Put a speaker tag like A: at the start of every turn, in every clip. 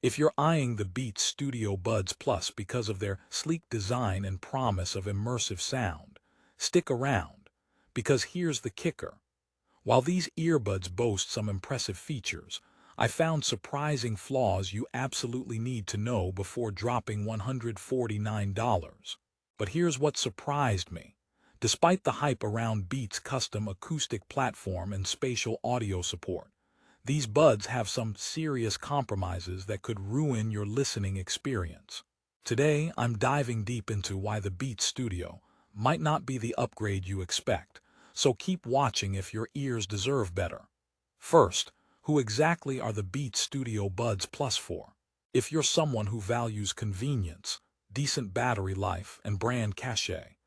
A: If you're eyeing the Beats Studio Buds Plus because of their sleek design and promise of immersive sound, stick around, because here's the kicker. While these earbuds boast some impressive features, I found surprising flaws you absolutely need to know before dropping $149. But here's what surprised me. Despite the hype around Beats' custom acoustic platform and spatial audio support, these buds have some serious compromises that could ruin your listening experience. Today, I'm diving deep into why the Beats Studio might not be the upgrade you expect, so keep watching if your ears deserve better. First, who exactly are the Beats Studio Buds Plus for? If you're someone who values convenience, decent battery life, and brand cachet,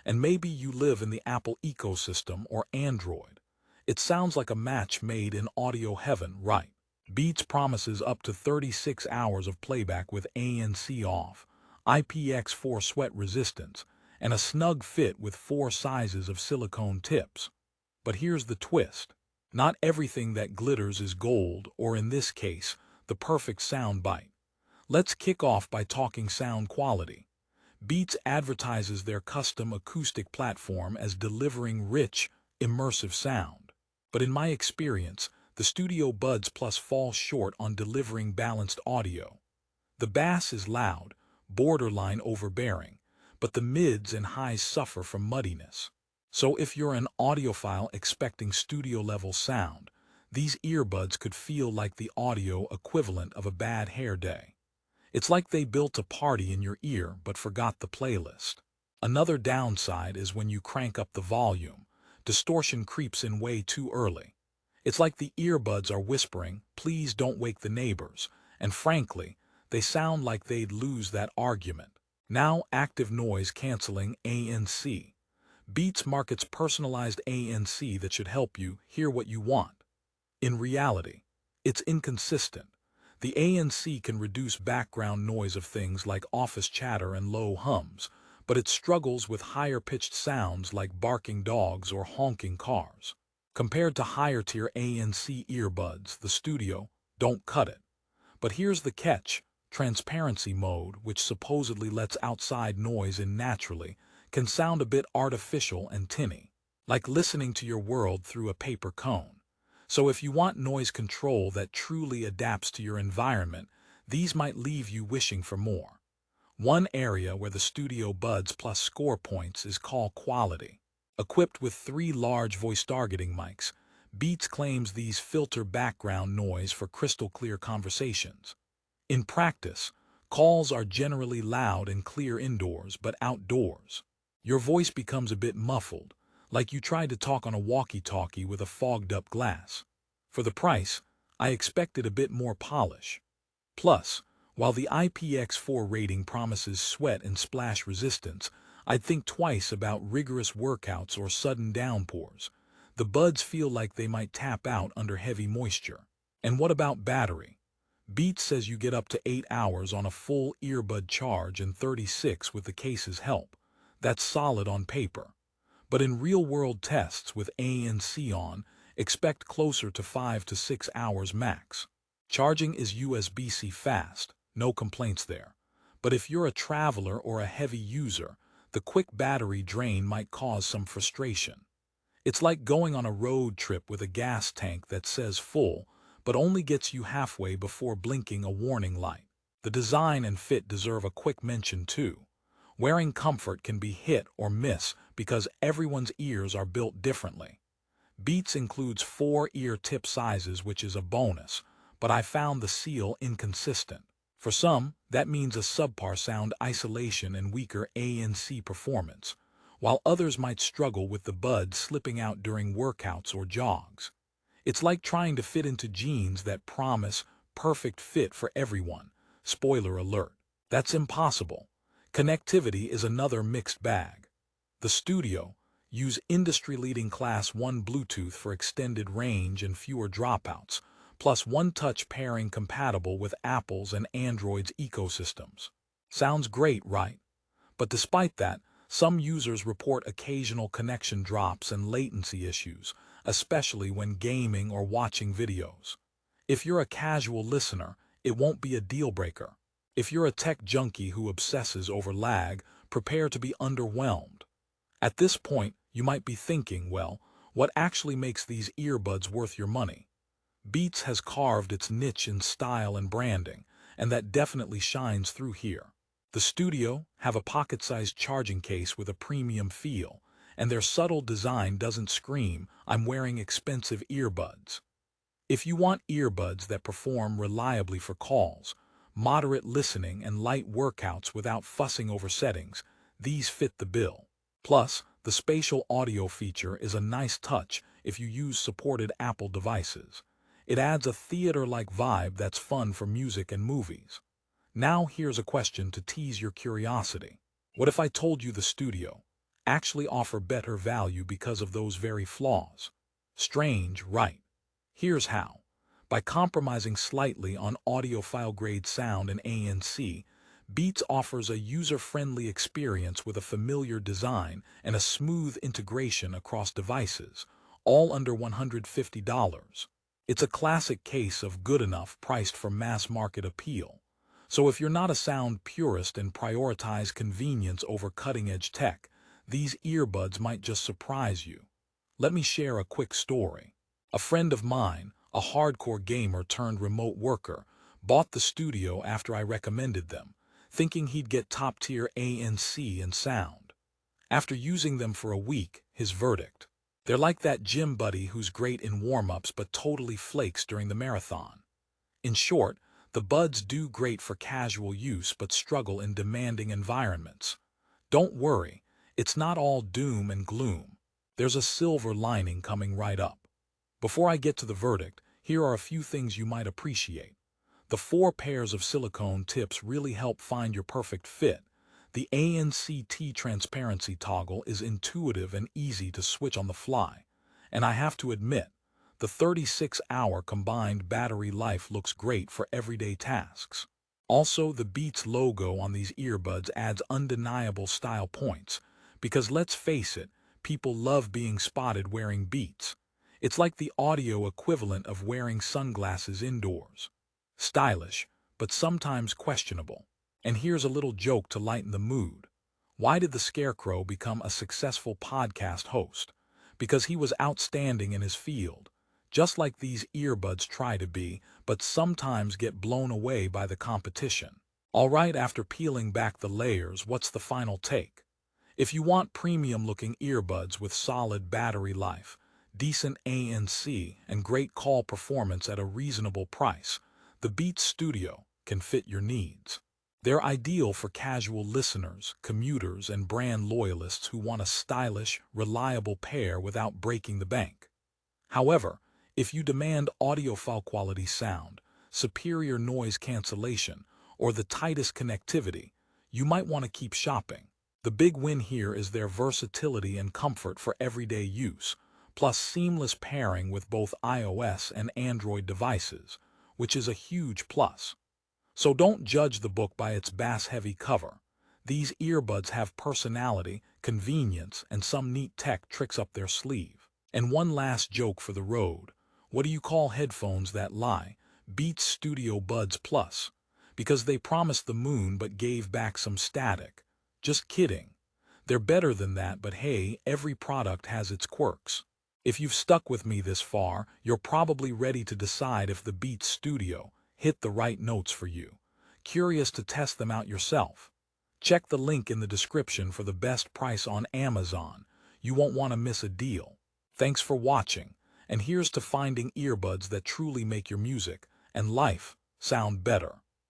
A: and maybe you live in the Apple ecosystem or Android, it sounds like a match made in audio heaven, right? Beats promises up to 36 hours of playback with ANC off, IPX4 sweat resistance, and a snug fit with 4 sizes of silicone tips. But here's the twist. Not everything that glitters is gold, or in this case, the perfect sound bite. Let's kick off by talking sound quality. Beats advertises their custom acoustic platform as delivering rich, immersive sound. But in my experience, the Studio Buds Plus falls short on delivering balanced audio. The bass is loud, borderline overbearing, but the mids and highs suffer from muddiness. So if you're an audiophile expecting studio-level sound, these earbuds could feel like the audio equivalent of a bad hair day. It's like they built a party in your ear but forgot the playlist. Another downside is when you crank up the volume, distortion creeps in way too early. It's like the earbuds are whispering, "Please don't wake the neighbors," and frankly, they sound like they'd lose that argument. Now, active noise canceling ANC. Beats markets personalized ANC that should help you hear what you want. In reality, it's inconsistent. The ANC can reduce background noise of things like office chatter and low hums, but it struggles with higher-pitched sounds like barking dogs or honking cars. Compared to higher-tier ANC earbuds, the Studio don't cut it. But here's the catch. Transparency mode, which supposedly lets outside noise in naturally, can sound a bit artificial and tinny, like listening to your world through a paper cone. So if you want noise control that truly adapts to your environment, these might leave you wishing for more. One area where the Studio Buds Plus score points is call quality. Equipped with 3 large voice targeting mics, Beats claims these filter background noise for crystal-clear conversations. In practice, calls are generally loud and clear indoors, but outdoors, your voice becomes a bit muffled, like you tried to talk on a walkie-talkie with a fogged-up glass. For the price, I expected a bit more polish. Plus, while the IPX4 rating promises sweat and splash resistance, I'd think twice about rigorous workouts or sudden downpours. The buds feel like they might tap out under heavy moisture. And what about battery? Beats says you get up to 8 hours on a full earbud charge and 36 with the case's help. That's solid on paper. But in real-world tests with ANC on, expect closer to 5 to 6 hours max. Charging is USB-C fast, no complaints there. But if you're a traveler or a heavy user, the quick battery drain might cause some frustration. It's like going on a road trip with a gas tank that says full, but only gets you halfway before blinking a warning light. The design and fit deserve a quick mention too. Wearing comfort can be hit or miss because everyone's ears are built differently. Beats includes 4 ear tip sizes, which is a bonus, but I found the seal inconsistent. For some, that means a subpar sound isolation and weaker ANC performance, while others might struggle with the buds slipping out during workouts or jogs. It's like trying to fit into jeans that promise perfect fit for everyone. Spoiler alert, that's impossible. Connectivity is another mixed bag. The Studio use industry-leading Class 1 Bluetooth for extended range and fewer dropouts, plus one-touch pairing compatible with Apple's and Android's ecosystems. Sounds great, right? But despite that, some users report occasional connection drops and latency issues, especially when gaming or watching videos. If you're a casual listener, it won't be a deal breaker. If you're a tech junkie who obsesses over lag, prepare to be underwhelmed. At this point, you might be thinking, well, what actually makes these earbuds worth your money? Beats has carved its niche in style and branding, and that definitely shines through here. The Studio have a pocket-sized charging case with a premium feel, and their subtle design doesn't scream, "I'm wearing expensive earbuds." If you want earbuds that perform reliably for calls, moderate listening, and light workouts without fussing over settings, these fit the bill. Plus, the spatial audio feature is a nice touch if you use supported Apple devices. It adds a theater-like vibe that's fun for music and movies. Now here's a question to tease your curiosity. What if I told you the Studio actually offer better value because of those very flaws? Strange, right? Here's how. By compromising slightly on audiophile-grade sound and ANC, Beats offers a user-friendly experience with a familiar design and a smooth integration across devices, all under $150. It's a classic case of good enough priced for mass-market appeal. So if you're not a sound purist and prioritize convenience over cutting-edge tech, these earbuds might just surprise you. Let me share a quick story. A friend of mine, a hardcore gamer turned remote worker, bought the Studio after I recommended them, thinking he'd get top-tier ANC and sound. After using them for a week, his verdict: they're like that gym buddy who's great in warm-ups but totally flakes during the marathon. In short, the buds do great for casual use but struggle in demanding environments. Don't worry, it's not all doom and gloom. There's a silver lining coming right up. Before I get to the verdict, here are a few things you might appreciate. The 4 pairs of silicone tips really help find your perfect fit. The ANC transparency toggle is intuitive and easy to switch on the fly. And I have to admit, the 36-hour combined battery life looks great for everyday tasks. Also, the Beats logo on these earbuds adds undeniable style points, because let's face it, people love being spotted wearing Beats. It's like the audio equivalent of wearing sunglasses indoors. Stylish, but sometimes questionable. And here's a little joke to lighten the mood. Why did the Scarecrow become a successful podcast host? Because he was outstanding in his field, just like these earbuds try to be, but sometimes get blown away by the competition. All right, after peeling back the layers, what's the final take? If you want premium-looking earbuds with solid battery life, decent ANC, and great call performance at a reasonable price, the Beats Studio can fit your needs. They're ideal for casual listeners, commuters, and brand loyalists who want a stylish, reliable pair without breaking the bank. However, if you demand audiophile quality sound, superior noise cancellation, or the tightest connectivity, you might want to keep shopping. The big win here is their versatility and comfort for everyday use, plus seamless pairing with both iOS and Android devices, which is a huge plus. So don't judge the book by its bass-heavy cover. These earbuds have personality, convenience, and some neat tech tricks up their sleeve. And one last joke for the road. What do you call headphones that lie? Beats Studio Buds Plus. Because they promised the moon but gave back some static. Just kidding. They're better than that, but hey, every product has its quirks. If you've stuck with me this far, you're probably ready to decide if the Beats Studio hit the right notes for you. Curious to test them out yourself? Check the link in the description for the best price on Amazon. You won't want to miss a deal. Thanks for watching, and here's to finding earbuds that truly make your music and life sound better.